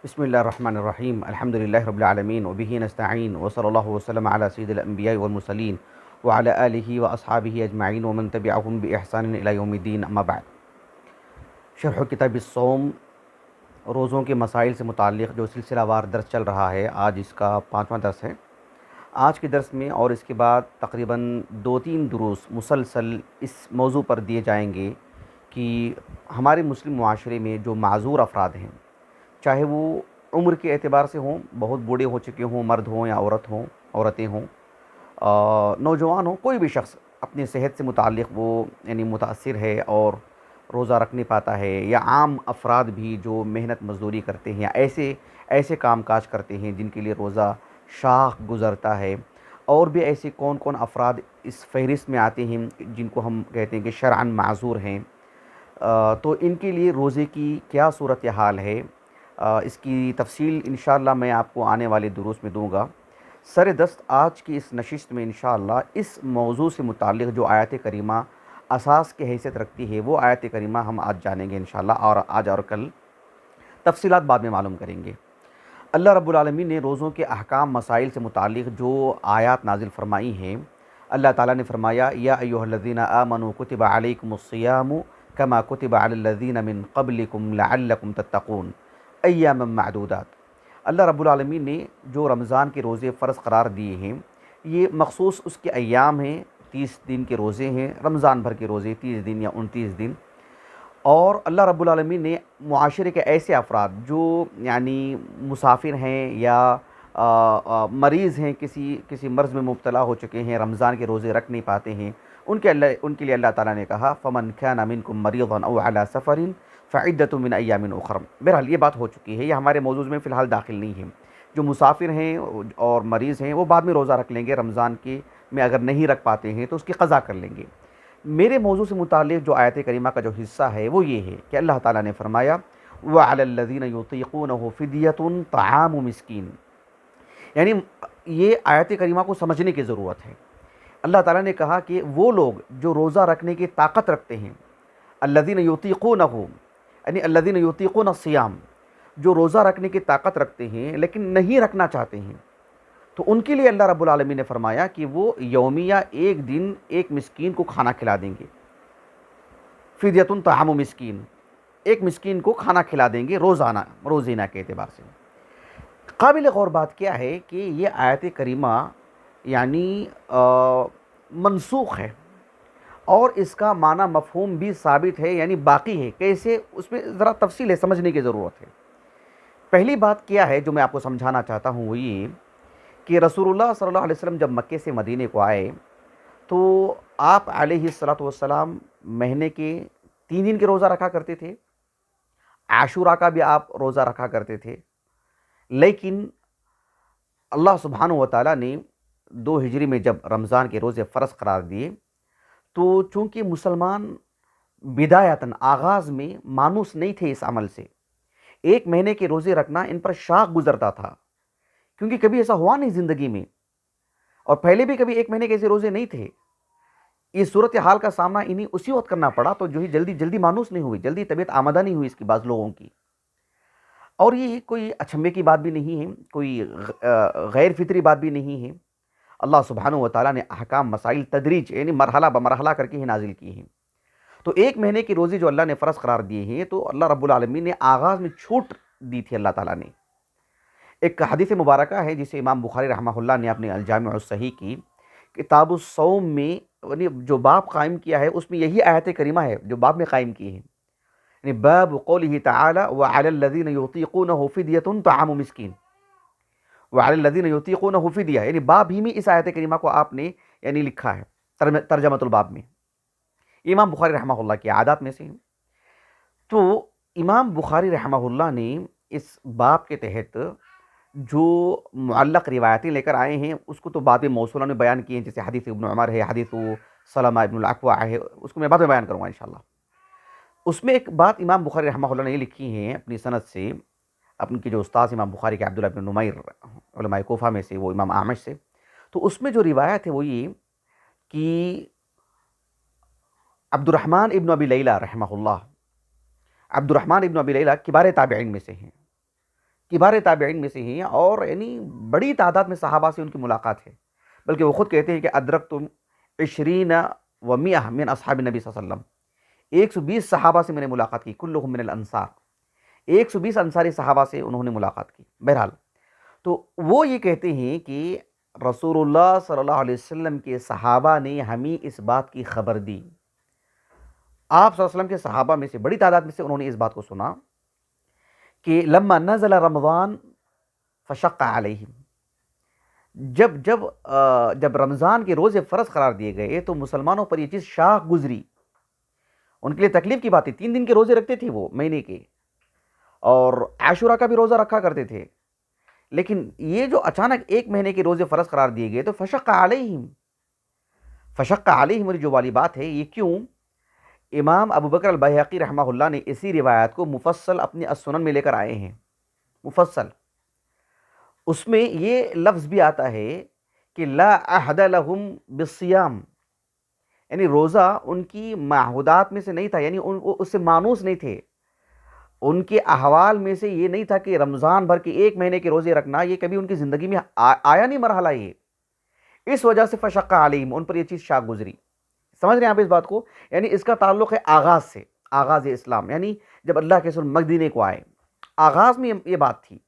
بسم اللہ الرحمن الرحیم الحمد للہ رب العالمین وبہ نستعین وصلی اللہ وسلم علی سید الانبیاء والمرسلین وعلی آلہ واصحابہ اجمعین ومن تبعہم بإحسان الی یوم الدین اما بعد۔ شرح کتاب الصوم، روزوں کے مسائل سے متعلق جو سلسلہ وار درس چل رہا ہے، آج اس کا 5واں درس ہے۔ آج کے درس میں اور اس کے بعد تقریباً 2-3 دروس مسلسل اس موضوع پر دیے جائیں گے کہ ہمارے مسلم معاشرے میں جو معذور افراد ہیں، چاہے وہ عمر کے اعتبار سے ہوں، بہت بوڑھے ہو چکے ہوں، مرد ہوں یا عورتیں ہوں، نوجوان ہوں، کوئی بھی شخص اپنی صحت سے متعلق وہ متاثر ہے اور روزہ رکھ نہیں پاتا ہے، یا عام افراد بھی جو محنت مزدوری کرتے ہیں یا ایسے کام کاج کرتے ہیں جن کے لیے روزہ شاق گزرتا ہے، اور بھی ایسے کون کون افراد اس فہرست میں آتے ہیں جن کو ہم کہتے ہیں کہ شرعاً معذور ہیں۔ تو ان کے لیے روزے کی کیا صورتحال ہے، اس کی تفصیل انشاءاللہ میں آپ کو آنے والے دروس میں دوں گا۔ سر دست آج کی اس نشست میں انشاءاللہ اس موضوع سے متعلق جو آیت کریمہ اساس کی حیثیت رکھتی ہے، وہ آیت کریمہ ہم آج جانیں گے انشاءاللہ، اور آج اور کل تفصیلات بعد میں معلوم کریں گے۔ اللہ رب العالمین نے روزوں کے احکام مسائل سے متعلق جو آیات نازل فرمائی ہیں، اللہ تعالیٰ نے فرمایا یا ایھا الذین آمنوا کتب علیکم الصیام کما کتب علی الذین من قبلکم لعلکم تتقون ایاما معدودات۔ اللہ رب العالمین نے جو رمضان کے روزے فرض قرار دیے ہیں، یہ مخصوص اس کے ایام ہیں، 30 دن کے روزے ہیں، رمضان بھر کے روزے 30 دن یا 29 دن۔ اور اللہ رب العالمین نے معاشرے کے ایسے افراد جو مسافر ہیں یا مریض ہیں، کسی مرض میں مبتلا ہو چکے ہیں، رمضان کے روزے رکھ نہیں پاتے ہیں، ان کے لیے اللہ تعالیٰ نے کہا فمن كان منكم مريضا او على سفر فعدۃ من ایام اخر۔ بہرحال یہ بات ہو چکی ہے، یہ ہمارے موضوع میں فی الحال داخل نہیں ہے۔ جو مسافر ہیں اور مریض ہیں وہ بعد میں روزہ رکھ لیں گے، رمضان کے میں اگر نہیں رکھ پاتے ہیں تو اس کی قضا کر لیں گے۔ میرے موضوع سے متعلق جو آیت کریمہ کا جو حصہ ہے وہ یہ ہے کہ اللہ تعالیٰ نے فرمایا وَعَلَى الَّذِينَ يُطِيقُونَهُ فِدْيَةٌ طَعَامُ مِسْكِين، یعنی یہ آیت کریمہ کو سمجھنے کی ضرورت ہے۔ اللہ تعالیٰ نے کہا کہ وہ لوگ جو روزہ رکھنے کی طاقت رکھتے ہیں، الَّذِينَ يُطِيقُونَهُ یعنی الَّذِينَ يُطِيقُونَ الصِّيَامَ، جو روزہ رکھنے کی طاقت رکھتے ہیں لیکن نہیں رکھنا چاہتے ہیں، تو ان کے لیے اللہ رب العالمین نے فرمایا کہ وہ یومیہ ایک دن ایک مسکین کو کھانا کھلا دیں گے۔ فدیۃ طعام مسکین، ایک مسکین کو کھانا کھلا دیں گے روزینہ کے اعتبار سے۔ قابل غور بات کیا ہے کہ یہ آیت کریمہ منسوخ ہے، اور اس کا معنی مفہوم بھی ثابت ہے، یعنی باقی ہے۔ کیسے؟ اس میں ذرا تفصیل ہے، سمجھنے کی ضرورت ہے۔ پہلی بات کیا ہے جو میں آپ کو سمجھانا چاہتا ہوں وہ یہ کہ رسول اللہ صلی اللہ علیہ وسلم جب مکے سے مدینے کو آئے تو آپ علیہ الصلاۃ والسلام مہینے کے 3 دن کے روزہ رکھا کرتے تھے، عاشورہ کا بھی آپ روزہ رکھا کرتے تھے، لیکن اللہ سبحانہ و تعالیٰ نے 2 ہجری میں جب رمضان کے روزے فرض قرار دیے تو چونکہ مسلمان بدایتاً آغاز میں مانوس نہیں تھے اس عمل سے، ایک مہینے کے روزے رکھنا ان پر شاق گزرتا تھا، کیونکہ کبھی ایسا ہوا نہیں زندگی میں، اور پہلے بھی کبھی ایک مہینے کے ایسے روزے نہیں تھے۔ اس صورتحال کا سامنا انہیں اسی وقت کرنا پڑا تو جو ہی جلدی مانوس نہیں ہوئی، جلدی طبیعت آمدہ نہیں ہوئی اس کی بعض لوگوں کی۔ اور یہ کوئی اچھمبے کی بات بھی نہیں ہے، کوئی غیر فطری بات بھی نہیں ہے۔ اللہ سبحانہ و تعالیٰ نے احکام مسائل تدریج یعنی مرحلہ بمرحلہ کر کے ہی نازل کی ہیں۔ تو ایک مہینے کی روزے جو اللہ نے فرض قرار دیے ہیں تو اللہ رب العالمین نے آغاز میں چھوٹ دی تھی اللہ تعالیٰ نے۔ ایک حدیث مبارکہ ہے جسے امام بخاری رحمہ اللہ نے اپنے الجامع الصحیح کی کتاب الصوم میں جو باب قائم کیا ہے اس میں یہی آیت کریمہ ہے جو باب میں قائم کی ہے، یعنی باب قولہ تعالی وعلی الذین یطیقونہ فدیۃ طعام مسکین، وعلی الذین یطیقونہ فدیہ، یعنی باب ہی میں اس آیت کریمہ کو آپ نے لکھا ہے ترجمۃ الباب میں۔ یہ امام بخاری رحمہ اللہ کی عادات میں سے ہیں۔ تو امام بخاری رحمہ اللہ نے اس باب کے تحت جو معلق روایتیں لے کر آئے ہیں اس کو تو بعد میں موصولہ نے بیان کی ہیں، جیسے حدیث ابن عمر ہے، حدیث سلمہ ابن الاکوع ہے، اس کو میں بعد میں بیان کروں گا انشاءاللہ۔ اس میں ایک بات امام بخاری رحمہ اللہ نے یہ لکھی ہیں اپنی سند سے، اپن کے جو استاذ امام بخاری کے عبداللہ بن نمیر علماء کوفہ میں سے، وہ امام اعمش سے، تو اس میں جو روایت ہے وہ یہ کہ عبد الرحمن ابن ابی لیلہ رحمہ اللہ، عبد الرحمن ابن ابی لیلہ کبار تابعین میں سے ہیں، کبار تابعین میں سے ہیں، اور یعنی بڑی تعداد میں صحابہ سے ان کی ملاقات ہے، بلکہ وہ خود کہتے ہیں کہ ادرکتم 20 و 100 من اصحاب النبی صلی اللہ علیہ وسلم، 120 صحابہ سے میں نے ملاقات کی، کلہم من الانصار، 120 انصاری صحابہ سے انہوں نے ملاقات کی۔ بہرحال تو وہ یہ کہتے ہیں کہ رسول اللہ صلی اللہ علیہ وسلم کے صحابہ نے ہمیں اس بات کی خبر دی، آپ صلی اللہ علیہ وسلم کے صحابہ میں سے بڑی تعداد میں سے انہوں نے اس بات کو سنا کہ لما نزل رمضان فشق علیہم، جب رمضان کے روزے فرض قرار دیے گئے تو مسلمانوں پر یہ چیز شاق گزری، ان کے لیے تکلیف کی بات تھی۔ 3 دن کے روزے رکھتے تھے وہ مہینے کے، اور عاشورہ کا بھی روزہ رکھا کرتے تھے، لیکن یہ جو اچانک 1 مہینے کے روزے فرض قرار دیے گئے تو فشق علیہم، فشق علیہم جو والی بات ہے یہ کیوں؟ امام ابو بکر البیہقی رحمہ اللہ نے اسی روایت کو مفصل اپنے السنن میں لے کر آئے ہیں، مفصل، اس میں یہ لفظ بھی آتا ہے کہ لا عہد لہم بالصیام، یعنی روزہ ان کی معہودات میں سے نہیں تھا، یعنی اس سے مانوس نہیں تھے، ان کے احوال میں سے یہ نہیں تھا کہ رمضان بھر کے 1 مہینے کے روزے رکھنا، یہ کبھی ان کی زندگی میں آیا نہیں مرحلہ یہ، اس وجہ سے فشق علیہم، ان پر یہ چیز شاق گزری۔ سمجھ رہے ہیں آپ اس بات کو؟ یعنی اس کا تعلق ہے آغاز سے، آغاز اسلام، یعنی جب اللہ کے رسول مدینے کو آئے، آغاز میں یہ بات تھی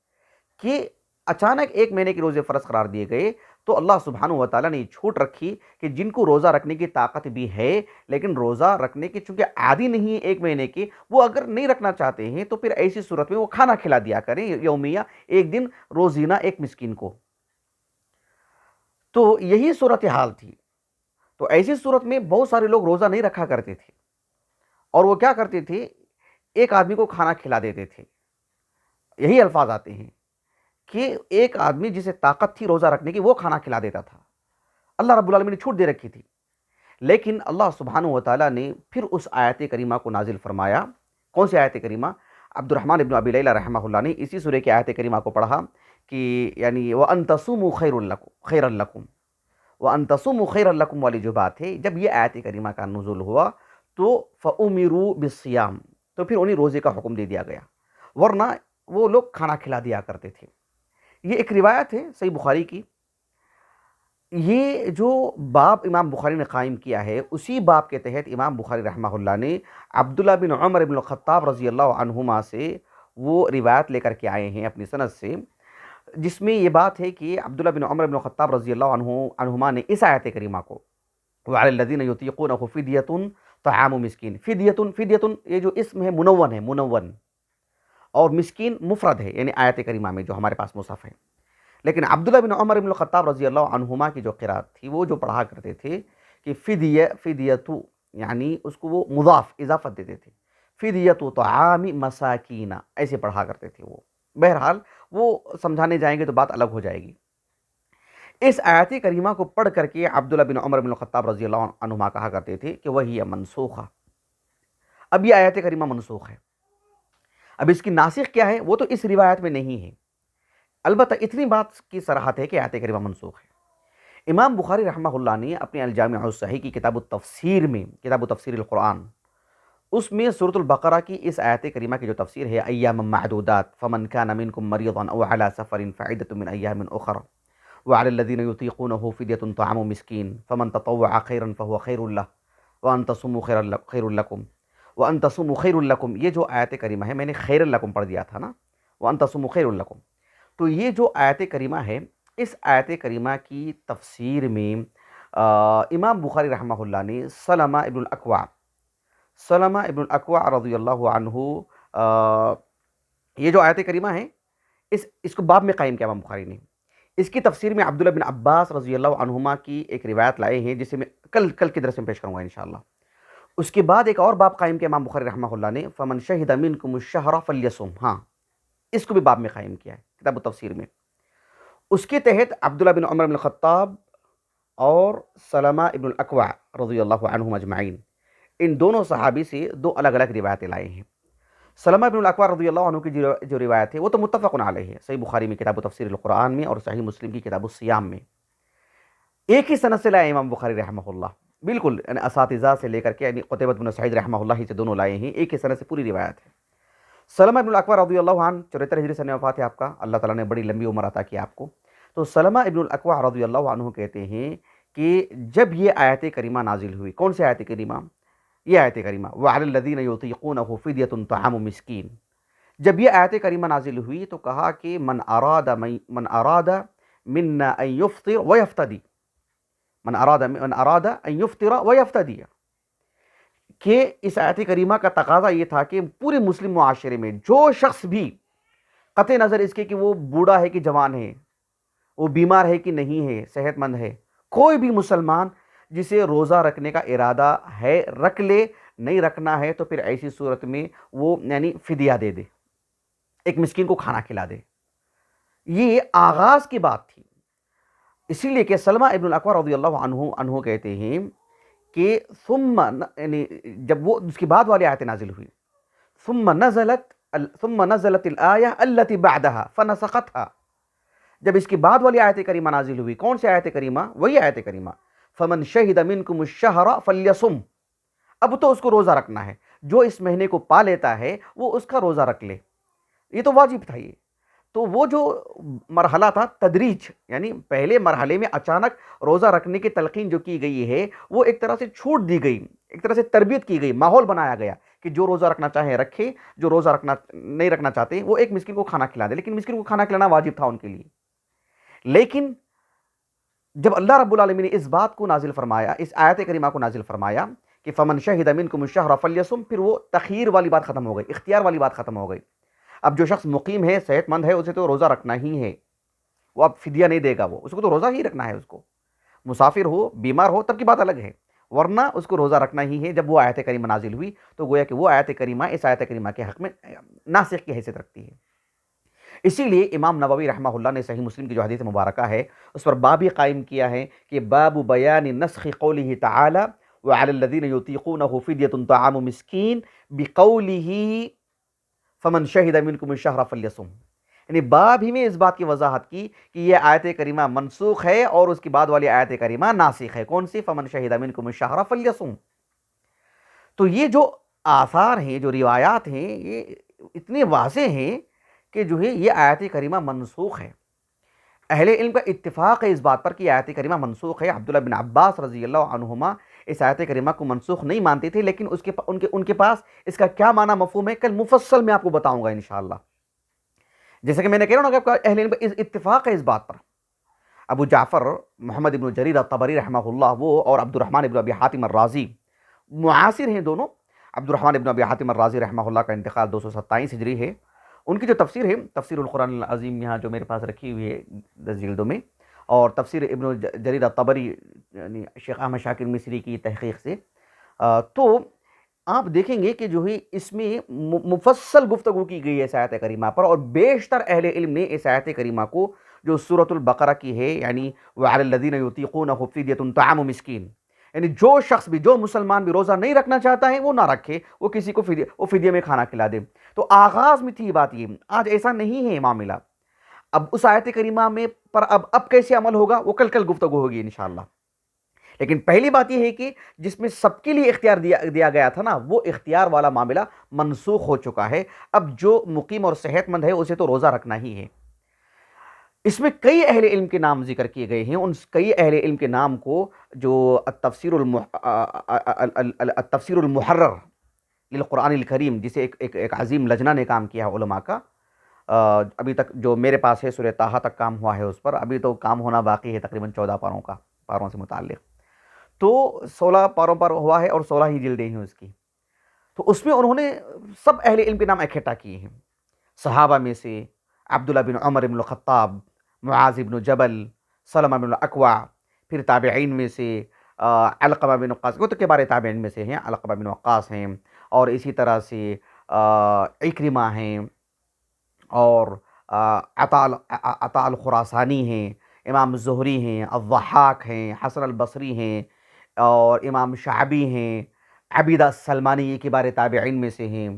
کہ اچانک 1 مہینے کے روزے فرض قرار دیے گئے تو اللہ سبحانہ و تعالیٰ نے یہ چھوٹ رکھی کہ جن کو روزہ رکھنے کی طاقت بھی ہے لیکن روزہ رکھنے کے چونکہ عادی نہیں ہے 1 مہینے کے، وہ اگر نہیں رکھنا چاہتے ہیں تو پھر ایسی صورت میں وہ کھانا کھلا دیا کریں یومیہ، 1 دن روزینہ 1 مسکین کو۔ تو یہی صورتحال تھی، تو ایسی صورت میں بہت سارے لوگ روزہ نہیں رکھا کرتے تھے، اور وہ کیا کرتے تھے، ایک آدمی کو کھانا کھلا دیتے تھے، یہی الفاظ آتے ہیں کہ ایک آدمی جسے طاقت تھی روزہ رکھنے کی وہ کھانا کھلا دیتا تھا، اللہ رب العالمین نے چھوٹ دے رکھی تھی، لیکن اللہ سبحانہ و تعالیٰ نے پھر اس آیت کریمہ کو نازل فرمایا۔ کون سی آیت کریمہ؟ عبد الرحمن ابن ابی لیلہ رحمہ اللہ نے اسی سورہ کی آیت کریمہ کو پڑھا کہ یعنی وَأَن تَصُومُوا خَيْرًا لَكُمْ، وَأَن تَصُومُوا خَيْرًا لَكُمْ والی جو بات ہے، جب یہ آیت کریمہ کا نزول ہوا تو فَأُمِرُوا بِالصِّيَامِ، تو پھر انہیں روزے کا حکم دے دیا گیا، ورنہ وہ لوگ کھانا کھلا دیا کرتے تھے۔ یہ ایک روایت ہے صحیح بخاری کی، یہ جو باب امام بخاری نے قائم کیا ہے اسی باب کے تحت امام بخاری رحمہ اللہ نے عبداللہ بن عمر بن الخطاب رضی اللہ عنہما سے وہ روایت لے کر کے آئے ہیں اپنی سند سے، جس میں یہ بات ہے کہ عبداللہ بن عمر بن الخطاب رضی اللہ عنہما نے اس آیت کریمہ کو وَعَلَى الَّذِينَ يُطِيقُونَهُ فِدْيَةٌ طَعَامُ مِسْكِين، فدیتن یہ جو اسم ہے منون ہے، منون، اور مسکین مفرد ہے، یعنی آیت کریمہ میں جو ہمارے پاس مصحف ہے، لیکن عبداللہ بن عمر بن الخطاب رضی اللہ عنہما کی جو قرات تھی وہ جو پڑھا کرتے تھے کہ فدیتو، یعنی اس کو وہ مضاف اضافت دیتے تھے، فدیتو طعام مساکین، ایسے پڑھا کرتے تھے وہ۔ بہرحال وہ سمجھانے جائیں گے تو بات الگ ہو جائے گی۔ اس آیت کریمہ کو پڑھ کر کے عبداللہ بن عمر بن الخطاب رضی اللہ عنہما کہا کرتے تھے کہ وہی منسوخہ، اب یہ آیت کریمہ منسوخ ہے۔ اب اس کی ناسخ کیا ہے وہ تو اس روایت میں نہیں ہے، البتہ اتنی بات کی صراحت ہے کہ آیت کریمہ منسوخ ہے۔ امام بخاری رحمہ اللہ نے اپنے الجامع الصحیح کی کتاب التفسیر میں، کتاب تفسیر القرآن، اس میں سورۃ البقرہ کی اس آیت کریمہ کی جو تفسیر ہے ایام معدودات فمن کان منکم مریضا او علی سفر فعدۃ من ایام اخر وعلی الذین یطیقونہ فدیۃ طعام مسکین فمن تطوع خیرا فهو خیر له وان تصوموا خیر لکم وان تصوموا خیر لکم، یہ جو آیت کریمہ ہے میں نے خیر لکم پڑھ دیا تھا نا، وان تصوموا خیر لکم، تو یہ جو آیت کریمہ ہے اس آیت کریمہ کی تفسیر میں امام بخاری رحمہ اللہ نے سلمہ ابن الاکوع رضی اللہ عنہ، یہ جو آیت کریمہ ہے اس کو باب میں قائم کیا امام بخاری نے۔ اس کی تفسیر میں عبداللہ بن عباس رضی اللہ عنہما کی ایک روایت لائے ہیں جسے میں کل کے درس میں پیش کروں گا انشاءاللہ۔ اس کے بعد ایک اور باب قائم کیا امام بخاری رحمہ اللہ نے، فمن شہد منکم الشہر فلیصم، ہاں اس کو بھی باب میں قائم کیا ہے کتاب التفسیر میں۔ اس کے تحت عبداللہ بن عمر بن الخطاب اور سلمہ ابن الاکوع رضی اللہ عنہم اجمعین، ان دونوں صحابی سے 2 الگ الگ روایتیں لائے ہیں۔ سلمہ ابن الاکوع رضی اللہ عنہ کی جو روایت ہے وہ تو متفق علیہ ہے، صحیح بخاری میں کتاب تفسیر القرآن میں اور صحیح مسلم کی کتاب الصیام میں، ایک ہی سند سے لائے امام بخاری رحمہ اللہ، بالکل یعنی اساتذہ سے لے کر کے، یعنی قتیبہ بن سعید رحمہ اللہ سے دونوں لائے ہیں، ایک ہی سند سے پوری روایت ہے۔ سلمہ ابن الاکوع رضی اللہ عنہ 74 ہجری سن وفات ہے آپ کا، اللہ تعالیٰ نے بڑی لمبی عمر عطا کی آپ کو۔ تو سلمہ ابن الاکوع رضی اللہ عنہ کہتے ہیں کہ جب یہ آیت کریمہ نازل ہوئی، کون سی آیت کریمہ؟ یہ آیت کریمہ وَعَلَى الَّذِينَ يُطِيقُونَهُ فِدْيَةٌ طَعَامُ مِسْكِينٍ، جب یہ آیت کریمہ نازل ہوئی تو کہا کہ من اراد منا ان یفطر ویفتدی، من اراد ان یفطر ویفتدی، کہ اس آیت کریمہ کا تقاضا یہ تھا کہ پورے مسلم معاشرے میں جو شخص بھی، قطع نظر اس کے کہ وہ بوڑھا ہے کہ جوان ہے، وہ بیمار ہے کہ نہیں ہے، صحت مند ہے، کوئی بھی مسلمان جسے روزہ رکھنے کا ارادہ ہے رکھ لے، نہیں رکھنا ہے تو پھر ایسی صورت میں وہ یعنی فدیہ دے دے، ایک مسکین کو کھانا کھلا دے۔ یہ آغاز کی بات تھی، اسی لیے کہ سلمہ ابن الاکوع رضی اللہ عنہ کہتے ہیں کہ یعنی جب وہ اس کی بعد والی آیت نازل ہوئی، ثم نزلت الآیہ التي بعدها فنسختها، جب اس کی بعد والی آیت کریمہ نازل ہوئی، کون سی آیت کریمہ؟ وہی آیت کریمہ فمن شہد منکم الشہر فلیصم، اب تو اس کو روزہ رکھنا ہے، جو اس مہینے کو پا لیتا ہے وہ اس کا روزہ رکھ لے، یہ تو واجب تھا۔ یہ تو وہ جو مرحلہ تھا تدریج، یعنی پہلے مرحلے میں اچانک روزہ رکھنے کی تلقین جو کی گئی ہے وہ ایک طرح سے چھوٹ دی گئی، ایک طرح سے تربیت کی گئی، ماحول بنایا گیا کہ جو روزہ رکھنا چاہے رکھے، جو روزہ نہیں رکھنا چاہتے وہ ایک مسکین کو کھانا کھلا دے، لیکن مسکین کو کھانا کھلانا واجب تھا ان کے لیے۔ لیکن جب اللہ رب العالمین نے اس بات کو نازل فرمایا، اس آیت کریمہ کو نازل فرمایا کہ فمن شہد منکم الشہر فلیصم، پھر وہ تخییر والی بات ختم ہو گئی، اختیار والی بات ختم ہو گئی۔ اب جو شخص مقیم ہے، صحت مند ہے، اسے تو روزہ رکھنا ہی ہے، وہ اب فدیہ نہیں دے گا، وہ اس کو تو روزہ ہی رکھنا ہے، اس کو مسافر ہو بیمار ہو تب کی بات الگ ہے، ورنہ اس کو روزہ رکھنا ہی ہے۔ جب وہ آیت کریمہ نازل ہوئی تو گویا کہ وہ آیت کریمہ اس آیت کریمہ کے حق میں ناسخ کی حیثیت رکھتی ہے۔ اسی لیے امام نووی رحمہ اللہ نے صحیح مسلم کی جو حدیث مبارکہ ہے اس پر باب ہی قائم کیا ہے کہ باب بیان نسخ قولہ تعالی وعلی الذین یطیقونہ فدیۃ طعام مسکین بقولہ فمن شہد منکم الشہر فلیصم، یعنی باب ہی میں اس بات کی وضاحت کی کہ یہ آیت کریمہ منسوخ ہے اور اس کی بعد والی آیت کریمہ ناسخ ہے، کون سی؟ فمن شہد منکم الشہر فلیصم۔ تو یہ جو آثار ہیں، جو روایات ہیں، یہ اتنے واضح ہیں کہ جو ہے یہ آیت کریمہ منسوخ ہے۔ اہل علم کا اتفاق ہے اس بات پر کہ آیت کریمہ منسوخ ہے۔ عبداللہ بن عباس رضی اللہ عنہما اس آیت کریمہ کو منسوخ نہیں مانتے تھے، لیکن ان کے پاس اس کا کیا معنی مفہوم ہے کل مفصل میں آپ کو بتاؤں گا انشاءاللہ۔ جیسے کہ میں نے کہہ رہا ہوں کہ اہل علم کا اتفاق ہے اس بات پر۔ ابو جعفر محمد ابن جریر الطبری رحمہ اللہ وہ اور عبد الرحمن ابن ابی حاتم الرازی معاصر ہیں دونوں۔ عبد الرحمن ابن ابی حاتم الرازی رحمہ اللہ کا انتقال 227 ہجری ہے۔ ان کی جو تفسیر ہے تفسیر القرآن العظیم یہاں جو میرے پاس رکھی ہوئی ہے 10 جلدوں میں، اور تفسیر ابن جریر الطبری یعنی شیخ احمد شاکر مصری کی تحقیق سے، تو آپ دیکھیں گے کہ جو ہے اس میں مفصل گفتگو کی گئی ہے اس آیت کریمہ پر، اور بیشتر اہل علم نے اس آیت کریمہ کو جو سورۃ البقرہ کی ہے یعنی وعلی الذین یطیقونہ فدیۃ طعام مسکین، یعنی جو شخص بھی، جو مسلمان بھی روزہ نہیں رکھنا چاہتا ہے وہ نہ رکھے، وہ کسی کو فدیہ میں کھانا کھلا دے۔ تو آغاز میں تھی بات یہ، آج ایسا نہیں ہے معاملہ۔ اب اس آیت کریمہ میں پر اب کیسے عمل ہوگا وہ کل گفتگو ہوگی انشاءاللہ۔ لیکن پہلی بات یہ ہے کہ جس میں سب کے لیے اختیار دیا گیا تھا نا، وہ اختیار والا معاملہ منسوخ ہو چکا ہے۔ اب جو مقیم اور صحت مند ہے اسے تو روزہ رکھنا ہی ہے۔ اس میں کئی اہل علم کے نام ذکر کیے گئے ہیں، ان کئی اہل علم کے نام کو جو التفسیر المحرر للقرآن الکریم، جسے ایک عظیم لجنہ نے کام کیا ہے علماء کا، ابھی تک جو میرے پاس ہے سورہ طٰہٰ تک کام ہوا ہے اس پر، ابھی تو کام ہونا باقی ہے تقریباً 14 پاروں سے متعلق، تو 16 پاروں پر ہوا ہے اور 16 ہی جلدیں ہیں اس کی۔ تو اس میں انہوں نے سب اہل علم کے نام اکٹھا کیے ہیں، صحابہ میں سے عبداللہ بن عمر بن الخطاب، معاذ بن جبل، سلمہ بن الاکوع، پھر تابعین میں سے علقمہ بن وقاص، وہ تو کبار تابعین میں سے ہیں، علقمہ بن وقاص ہیں، اور اسی طرح سے عکرمہ ہیں، اور عطاء الخراسانی ہیں، امام زہری ہیں، الضحاک ہیں، حسن البصری ہیں، اور امام شعبی ہیں، عبیدہ السلمانی یہ کبار تابعین میں سے ہیں۔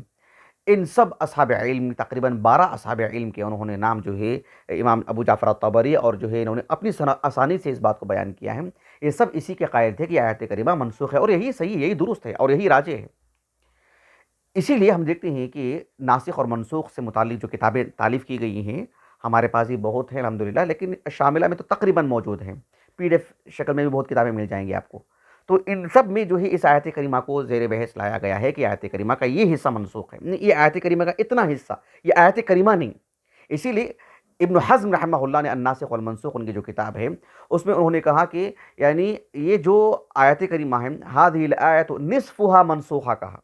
ان سب اصحاب علم، تقریباً 12 اصحاب علم کے انہوں نے نام جو ہے امام ابو جعفر الطبری، اور جو ہے انہوں نے اپنی آسانی سے اس بات کو بیان کیا ہے، یہ سب اسی کے قائل تھے کہ آیت کریمہ منسوخ ہے، اور یہی صحیح، یہی درست ہے اور یہی راجح ہے۔ اسی لیے ہم دیکھتے ہیں کہ ناسخ اور منسوخ سے متعلق جو کتابیں تالیف کی گئی ہیں ہمارے پاس ہی بہت ہیں الحمدللہ، لیکن شاملہ میں تو تقریباً موجود ہیں، پی ڈی ایف شکل میں بھی بہت کتابیں مل جائیں گی آپ کو۔ تو ان سب میں جو ہے اس آیت کریمہ کو زیر بحث لایا گیا ہے کہ آیت کریمہ کا یہ حصہ منسوخ ہے، یہ آیت کریمہ کا اتنا حصہ، یہ آیت کریمہ نہیں۔ اسی لیے ابن حزم رحمہ اللہ نے الناسخ والمنسوخ ان کی جو کتاب ہے اس میں انہوں نے کہا کہ یعنی یہ جو آیت کریمہ ہے ہذہ الآیت نصفها منسوخہ کہا،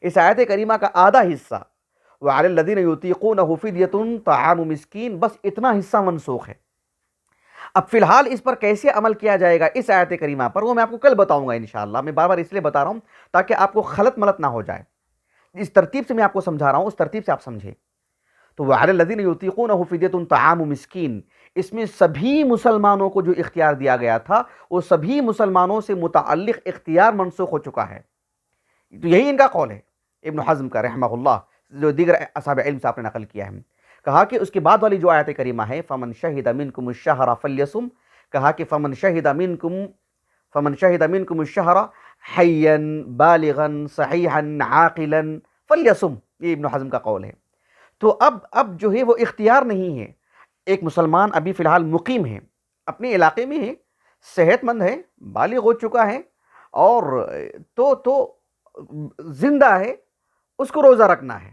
اس آیت کریمہ کا آدھا حصہ وعلی الذین یطیقونہ فدیۃ طعام مسکین، بس اتنا حصہ منسوخ ہے۔ اب فی الحال اس پر کیسے عمل کیا جائے گا اس آیت کریمہ پر، وہ میں آپ کو کل بتاؤں گا انشاءاللہ۔ میں بار بار اس لیے بتا رہا ہوں تاکہ آپ کو خلط ملط نہ ہو جائے، اس ترتیب سے میں آپ کو سمجھا رہا ہوں، اس ترتیب سے آپ سمجھیں۔ تو وعلی الذین یطیقونہ فدیۃ طعام مسکین، اس میں سبھی مسلمانوں کو جو اختیار دیا گیا تھا وہ سبھی مسلمانوں سے متعلق اختیار منسوخ ہو چکا ہے۔ تو یہی ان کا قول ہے ابن حزم کا رحمہ اللہ، جو دیگر اصحاب علم سے آپ نے نقل کیا ہے۔ کہا کہ اس کے بعد والی جو آیت کریمہ ہے فمن شہد منکم الشہر فلیصم، کہا کہ فمن شہد منکم الشہر حیا بالغا صحیحا عاقلا فلیصم، یہ ابن حزم کا قول ہے۔ تو اب جو ہے وہ اختیار نہیں ہے، ایک مسلمان ابھی فی الحال مقیم ہے، اپنے علاقے میں ہے، صحت مند ہے، بالغ ہو چکا ہے، اور تو زندہ ہے، اس کو روزہ رکھنا ہے۔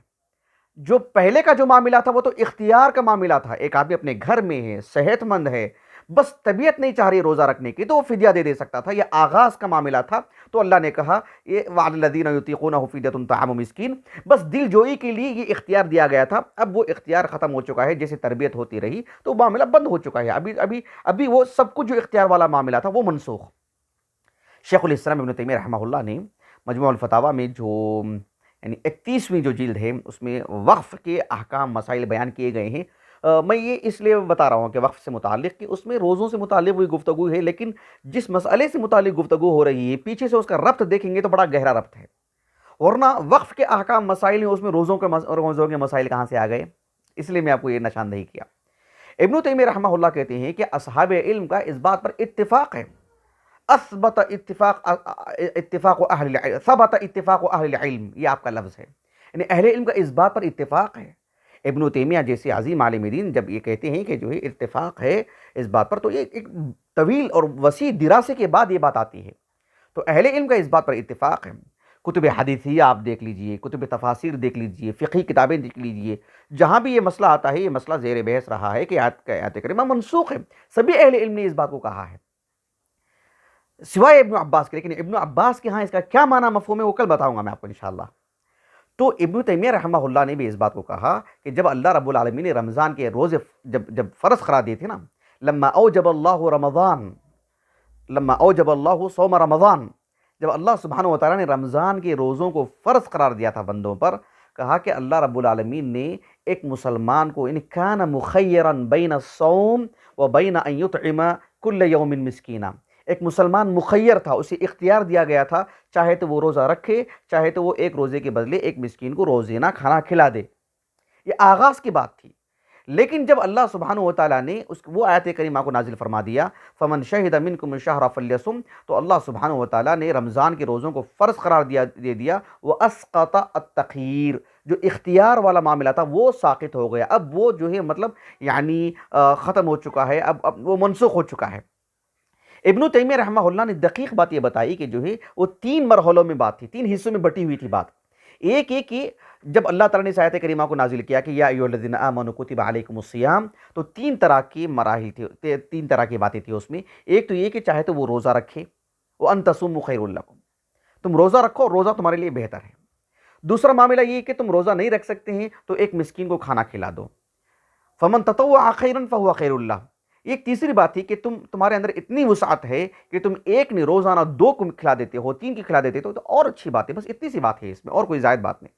جو پہلے کا جو معاملہ تھا وہ تو اختیار کا معاملہ تھا، ایک آدمی اپنے گھر میں ہے، صحت مند ہے، بس طبیعت نہیں چاہ رہی روزہ رکھنے کی تو وہ فدیہ دے سکتا تھا، یہ آغاز کا معاملہ تھا۔ تو اللہ نے کہا یہ وعلی الذین یطیقونہ فدیۃ طعام مسکین، بس دل جوئی کے لیے یہ اختیار دیا گیا تھا، اب وہ اختیار ختم ہو چکا ہے، جیسے تربیت ہوتی رہی تو معاملہ بند ہو چکا ہے، ابھی وہ سب کچھ جو اختیار والا معاملہ تھا وہ منسوخ۔ شیخ الاسلام ابن تیمیہ رحمہ اللہ نے مجموع الفتاویٰ میں جو یعنی 31ویں جو جلد ہے اس میں وقف کے احکام مسائل بیان کیے گئے ہیں۔ میں یہ اس لیے بتا رہا ہوں کہ وقف سے متعلق کہ اس میں روزوں سے متعلق ہوئی گفتگو ہے، لیکن جس مسئلے سے متعلق گفتگو ہو رہی ہے پیچھے سے اس کا ربط دیکھیں گے تو بڑا گہرا ربط ہے، ورنہ وقف کے احکام مسائل ہیں، اس میں روزوں کے مسائل کہاں سے آ گئے، اس لیے میں آپ کو یہ نشاندہی کیا۔ ابن تیمیہ رحمہ اللہ کہتے ہیں کہ اصحاب علم کا اس بات پر اتفاق ہے، ثبت اتفاق اہل العلم، یہ آپ کا لفظ ہے، یعنی اہل علم کا اس بات پر اتفاق ہے۔ ابن تیمیہ جیسے عظیم عالم دین جب یہ کہتے ہیں کہ جو ہے اتفاق ہے اس بات پر، تو یہ ایک طویل اور وسیع دراسے کے بعد یہ بات آتی ہے۔ تو اہل علم کا اس بات پر اتفاق ہے، کتب حدیثیہ آپ دیکھ لیجئے، کتب تفاسیر دیکھ لیجئے، فقہی کتابیں دیکھ لیجئے، جہاں بھی یہ مسئلہ آتا ہے یہ مسئلہ زیر بحث رہا ہے کہ آیت کریمہ منسوخ ہے، سبھی اہل علم نے اس بات کو کہا ہے سوائے ابن عباس کے، لیکن ابن عباس کے ہاں اس کا کیا معنی مفہوم ہے وہ کل بتاؤں گا میں آپ کو انشاءاللہ۔ تو ابن تیمیہ رحمہ اللہ نے بھی اس بات کو کہا کہ جب اللہ رب العالمین نے رمضان کے روزے جب فرض قرار دیے تھے نا، لما اوجب اللہ صوم رمضان، جب اللہ سبحانہ وتعالیٰ نے رمضان کے روزوں کو فرض قرار دیا تھا بندوں پر، کہا کہ اللہ رب العالمین نے ایک مسلمان کو ان کان مخیرا بین الصوم و بین ان یطعم کل یوم مسکینا، ایک مسلمان مخیر تھا، اسے اختیار دیا گیا تھا، چاہے تو وہ روزہ رکھے، چاہے تو وہ ایک روزے کے بدلے ایک مسکین کو روزینہ کھانا کھلا دے، یہ آغاز کی بات تھی۔ لیکن جب اللہ سبحانہ وتعالیٰ نے وہ آیت کریمہ کو نازل فرما دیا فمن شہد منکم الشہر فلیصم، تو اللہ سبحانہ وتعالیٰ نے رمضان کے روزوں کو فرض قرار دے دیا، واسقط التخیر، جو اختیار والا معاملہ تھا وہ ساقط ہو گیا، اب وہ جو ہے مطلب یعنی ختم ہو چکا ہے، اب وہ منسوخ ہو چکا ہے۔ ابن تیمیہ رحمہ اللہ نے دقیق بات یہ بتائی کہ جو ہے وہ 3 مرحلوں میں بات تھی، 3 حصوں میں بٹی ہوئی تھی بات۔ ایک یہ کہ جب اللہ تعالیٰ نے اس آیت کریمہ کو نازل کیا کہ یا ایھا الذین آمنوا کتب علیکم الصیام، تو 3 طرح کی مراحل تھی، 3 طرح کی باتیں تھی اس میں۔ ایک تو یہ کہ چاہے تو وہ روزہ رکھے، وان تصوموا خیر لکم، تم روزہ رکھو، روزہ تمہارے لیے بہتر ہے۔ دوسرا معاملہ یہ کہ تم روزہ نہیں رکھ سکتے ہیں تو ایک مسکین کو کھانا کھلا دو، فمن تطوع خیرا فہو خیر لہ۔ ایک تیسری بات تھی کہ تمہارے اندر اتنی وسعت ہے کہ تم ایک نہیں روزانہ 2 کو کھلا دیتے ہو، 3 کی کھلا دیتے ہو تو اور اچھی بات ہے، بس اتنی سی بات ہے اس میں، اور کوئی زائد بات نہیں۔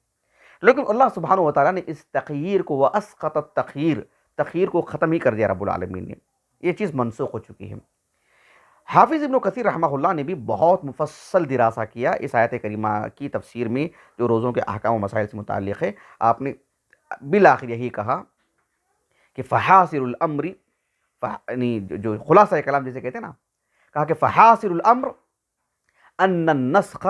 لیکن اللہ سبحانہ وتعالیٰ نے اس تخیر کو واسقط تخیر کو ختم ہی کر دیا رب العالمین نے، یہ چیز منسوخ ہو چکی ہے۔ حافظ ابن کثیر رحمہ اللہ نے بھی بہت مفصل دراسہ کیا اس آیت کریمہ کی تفسیر میں جو روزوں کے احکام و مسائل سے متعلق ہے۔ آپ نے بالآخر یہی کہا کہ فحاصل الامر، یعنی جو خلاصہ کلام جسے کہتے ہیں نا، کہا کہ فحاصل الامر ان النسخ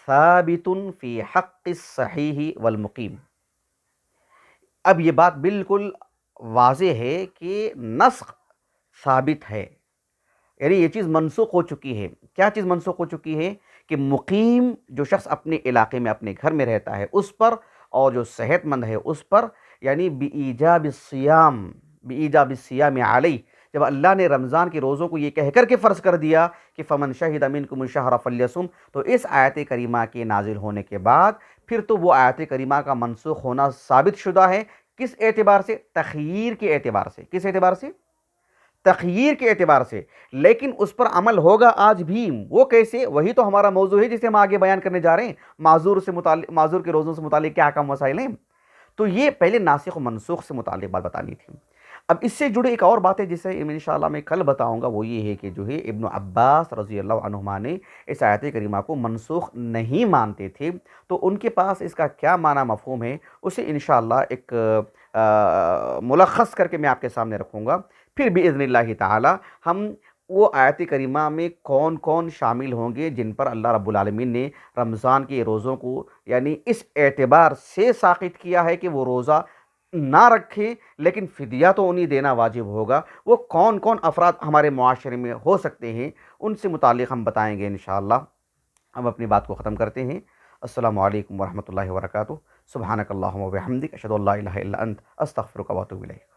ثابت فی حق الصحیح والمقیم۔ اب یہ بات بالکل واضح ہے کہ نسخ ثابت ہے، یعنی یہ چیز منسوخ ہو چکی ہے۔ کیا چیز منسوخ ہو چکی ہے؟ کہ مقیم جو شخص اپنے علاقے میں اپنے گھر میں رہتا ہے اس پر، اور جو صحت مند ہے اس پر، یعنی بِإِيجَابِ الصِّيَامِ، بِإِيجَابِ الصِّيَامِ عَلَيْهِ، جب اللہ نے رمضان کے روزوں کو یہ کہہ کر کے فرض کر دیا کہ فمن شہد منکم الشہر فلیصم، تو اس آیت کریمہ کے نازل ہونے کے بعد پھر تو وہ آیت کریمہ کا منسوخ ہونا ثابت شدہ ہے۔ کس اعتبار سے؟ تخییر کے اعتبار سے۔ کس اعتبار سے؟ تخییر کے اعتبار سے۔ لیکن اس پر عمل ہوگا آج بھی، وہ کیسے؟ وہی تو ہمارا موضوع ہے جسے ہم آگے بیان کرنے جا رہے ہیں، معذور کے روزوں سے متعلق کیا احکام مسائل ہیں۔ تو یہ پہلے ناسخ و منسوخ سے متعلق بات بتانی تھی۔ اب اس سے جڑے ایک اور بات ہے جسے انشاءاللہ میں کل بتاؤں گا، وہ یہ ہے کہ جو ہے ابن عباس رضی اللہ عنہما نے اس آیت کریمہ کو منسوخ نہیں مانتے تھے، تو ان کے پاس اس کا کیا معنی مفہوم ہے اسے انشاءاللہ ایک ملخص کر کے میں آپ کے سامنے رکھوں گا۔ پھر باذن اللہ تعالی ہم وہ آیت کریمہ میں کون کون شامل ہوں گے جن پر اللہ رب العالمین نے رمضان کے روزوں کو یعنی اس اعتبار سے ساقط کیا ہے کہ وہ روزہ نہ رکھیں، لیکن فدیہ تو انہیں دینا واجب ہوگا۔ وہ کون کون افراد ہمارے معاشرے میں ہو سکتے ہیں، ان سے متعلق ہم بتائیں گے انشاءاللہ۔ ہم اپنی بات کو ختم کرتے ہیں۔ السلام علیکم ورحمۃ اللہ وبرکاتہ۔ سبحانک اللہم و بحمدک، اشہد ان لا الہ الا انت، استغفرک و اتوب الیک۔